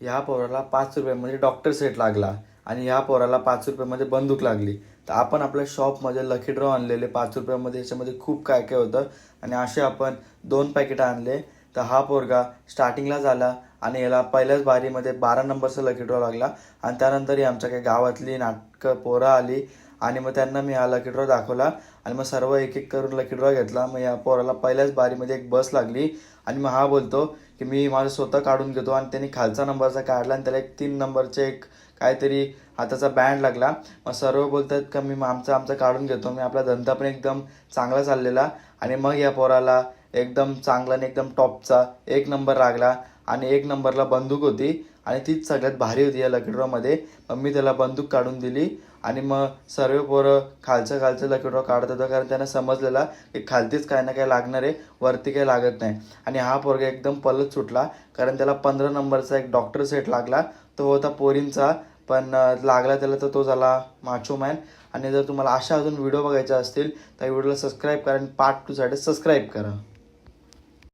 ह्या पोराला 5 रुपयामध्ये डॉक्टर सेट लागला आणि ह्या पोराला 5 रुपयामध्ये बंदूक लागली. तर आपण आपल्या शॉपमध्ये लकी ड्रॉ आणलेले 5 रुपयामध्ये. याच्यामध्ये खूप काय काय होतं आणि असे आपण 2 पॅकेट आणले. तर हा पोरगा स्टार्टिंगलाच आला आणि याला पहिल्याच बारीमध्ये 12 नंबरचा लकी ड्रॉ लागला. आणि त्यानंतर आमच्या काही गावातली नाटकं पोरं आली आणि मग त्यांना मी हा लकी ड्रॉ दाखवला आणि मग सर्व एक एक करून लकी ड्रॉ घेतला. मग या पोराला पहिल्याच बारीमध्ये एक बस लागली आणि मग हा बोलतो की मी माझं स्वतः काढून घेतो. आणि त्यांनी खालचा नंबरचा काढला आणि त्याला एक 3 नंबरचे एक काहीतरी हाताचा बँड लागला. मग सर्व बोलतात का मी आमचा काढून घेतो. मी आपला धंदा पण एकदम चांगला चाललेला आणि मग या पोराला एकदम चांगला आणि एकदम टॉपचा 1 नंबर लागला आणि 1 नंबरला बंदूक होती आणि तीच सगळ्यात भारी होती या लकी ड्रॉमध्ये. मग मी त्याला बंदूक काढून दिली आणि मग सर्व पोरं खालचं लकी ड्रॉ काढत होतं, कारण त्यांना समजलेला की खालतीच काय ना काय लागणार आहे, वरती काही लागत नाही. आणि हा पोरगा एकदम पलत सुटला, कारण त्याला 15 नंबरचा एक डॉक्टर सेट लागला. तो होता पोरींचा, पण लागला त्याला तर तो झाला माचो मॅन. आणि जर तुम्हाला अशा अजून व्हिडिओ बघायचे असतील तर व्हिडिओला सबस्क्राईब करा आणि पार्ट 2 साठी सबस्क्राईब करा.